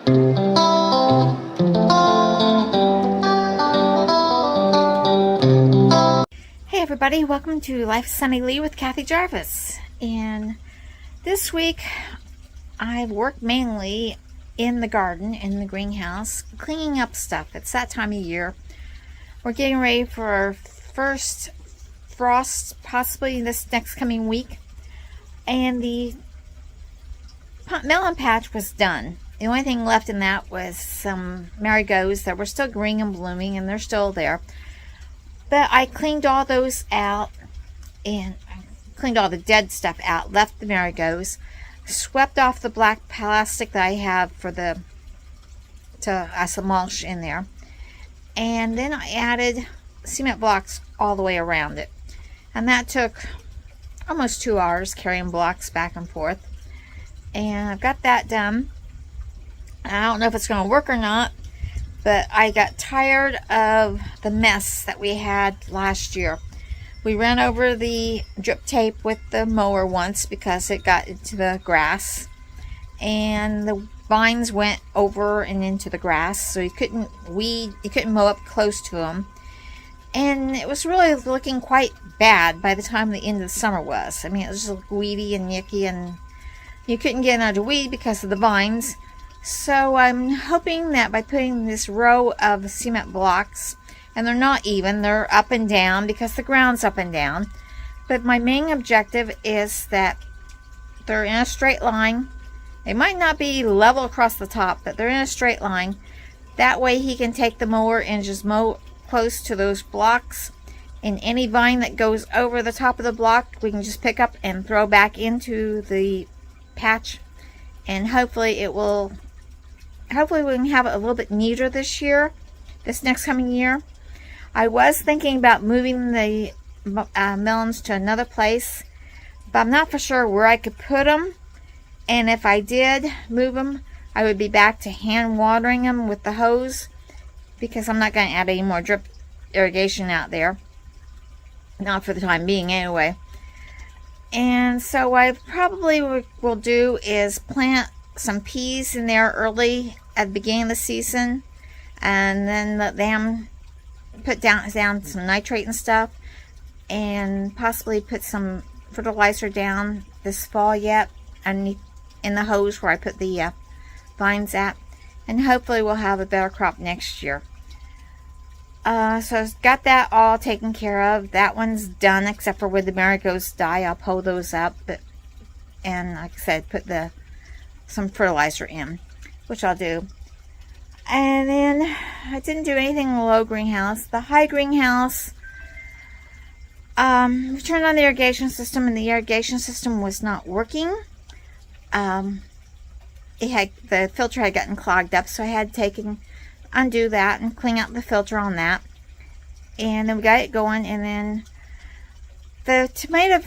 Hey everybody, welcome to Life Sunny Lee with Kathy Jarvis. And this week I've worked mainly in the garden, in the greenhouse, cleaning up stuff. It's that time of year. We're getting ready for our first frost, possibly this next coming week. And the melon patch was done. The only thing left in that was some marigolds that were still green and blooming, and they're still there. But I cleaned all those out, and cleaned all the dead stuff out, left the marigolds, swept off the black plastic that I have for some mulch in there, and then I added cement blocks all the way around it. And that took almost 2 hours carrying blocks back and forth. And I've got that done. I don't know if it's going to work or not, but I got tired of the mess that we had last year. We ran over the drip tape with the mower once because it got into the grass, and the vines went over and into the grass, so you couldn't mow up close to them. And it was really looking quite bad by the time the end of the summer was. I mean, it was just weedy and yucky, and you couldn't get another weed because of the vines. So I'm hoping that by putting this row of cement blocks, and they're not even, they're up and down because the ground's up and down, but my main objective is that they're in a straight line. They might not be level across the top, but they're in a straight line. That way he can take the mower and just mow close to those blocks, and any vine that goes over the top of the block we can just pick up and throw back into the patch, and hopefully we can have it a little bit neater this next coming year. I was thinking about moving the melons to another place, but I'm not for sure where I could put them. And if I did move them, I would be back to hand watering them with the hose, because I'm not going to add any more drip irrigation out there. Not for the time being anyway. And so I probably will do is plant some peas in there early at the beginning of the season, and then let them put down some nitrate and stuff, and possibly put some fertilizer down this fall yet underneath in the hose where I put the vines at, and hopefully we'll have a better crop next year. So I've got that all taken care of. That one's done, except for where the marigolds die. I'll pull those up, and like I said, put some fertilizer in, which I'll do. And then I didn't do anything in the low greenhouse. The high greenhouse, we turned on the irrigation system, and the irrigation system was not working. The filter had gotten clogged up, so I had to undo that and clean out the filter on that. And then we got it going. And then the tomato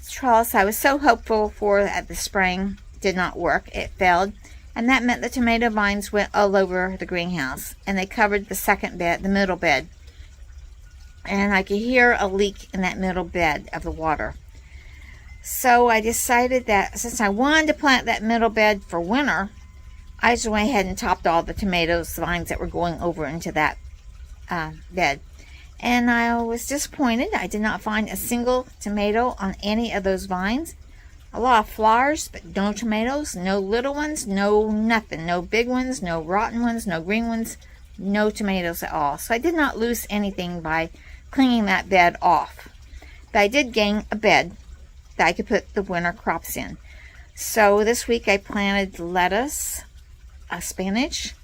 trellis I was so hopeful for at the spring did not work. It failed, and that meant the tomato vines went all over the greenhouse, and they covered the middle bed, and I could hear a leak in that middle bed of the water. So I decided that since I wanted to plant that middle bed for winter, I just went ahead and topped all the tomatoes vines that were going over into that bed. And I was disappointed. I did not find a single tomato on any of those vines. A lot of flowers, but no tomatoes, no little ones, no nothing, no big ones, no rotten ones, no green ones, no tomatoes at all. So I did not lose anything by cleaning that bed off. But I did gain a bed that I could put the winter crops in. So this week I planted lettuce, spinach,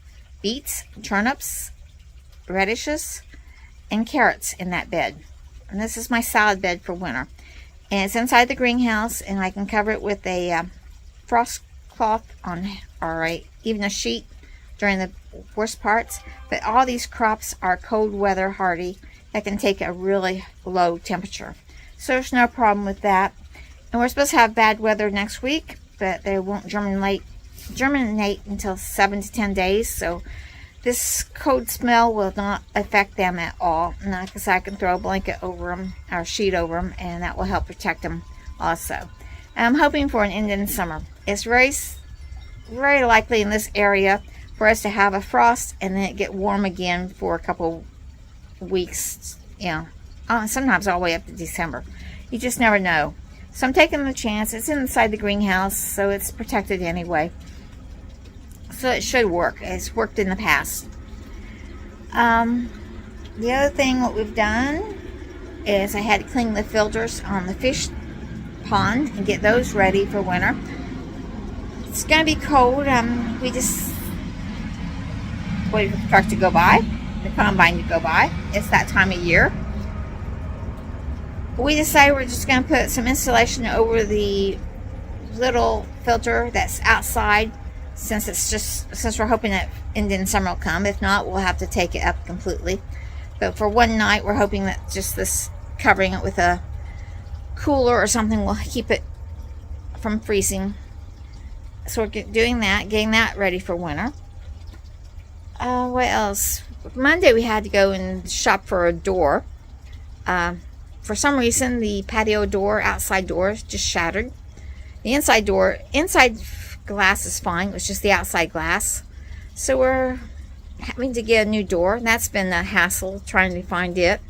beets, turnips, radishes, and carrots in that bed. And this is my salad bed for winter. And it's inside the greenhouse, and I can cover it with a frost cloth or even a sheet during the worst parts. But all these crops are cold weather hardy that can take a really low temperature. So there's no problem with that. And we're supposed to have bad weather next week, but they won't germinate until 7 to 10 days. So this cold smell will not affect them at all. And like I said, I can throw a blanket over them, or a sheet over them, and that will help protect them also. And I'm hoping for an Indian summer. It's very likely in this area for us to have a frost and then it get warm again for a couple weeks, sometimes all the way up to December. You just never know. So I'm taking the chance. It's inside the greenhouse, so it's protected anyway. So it should work. It's worked in the past. The other thing what we've done is I had to clean the filters on the fish pond and get those ready for winter. It's going to be cold. We just wait for the truck to go by, the combine to go by. It's that time of year. We decided we're just going to put some insulation over the little filter that's outside, since we're hoping that Indian summer will come. If not, we'll have to take it up completely. But for one night, we're hoping that just this covering it with a cooler or something will keep it from freezing. So we're doing that, getting that ready for winter. What else? Monday we had to go and shop for a door. For some reason, the patio door, outside door, just shattered. The inside glass is fine. It was just the outside glass. So we're having to get a new door. And that's been a hassle trying to find it.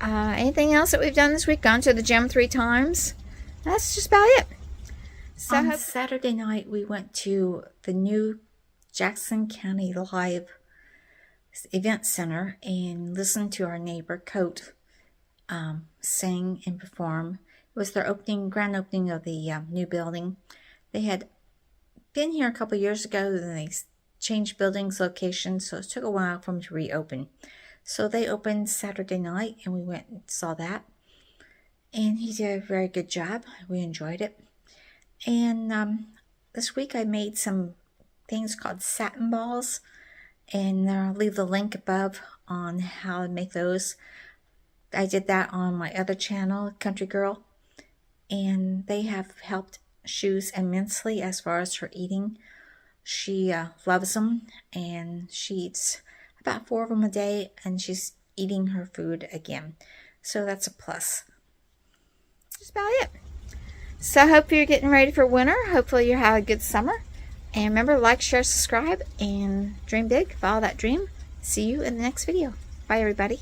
Anything else that we've done this week? Gone to the gym 3 times. That's just about it. So on Saturday night, we went to the new Jackson County Live Event Center and listened to our neighbor Coat sing and perform. It was their grand opening of the new building. They had been here a couple years ago, and they changed buildings locations, so it took a while for them to reopen. So they opened Saturday night, and we went and saw that. And he did a very good job. We enjoyed it. And this week I made some things called satin balls, and I'll leave the link above on how to make those. I did that on my other channel, Country Girl, and they have helped Shoes immensely as far as her eating. She loves them, and she eats about 4 of them a day, and she's eating her food again. So that's a plus. That's about it. So I hope you're getting ready for winter. Hopefully you have a good summer. And remember, like, share, subscribe, and dream big. Follow that dream. See you in the next video. Bye, everybody.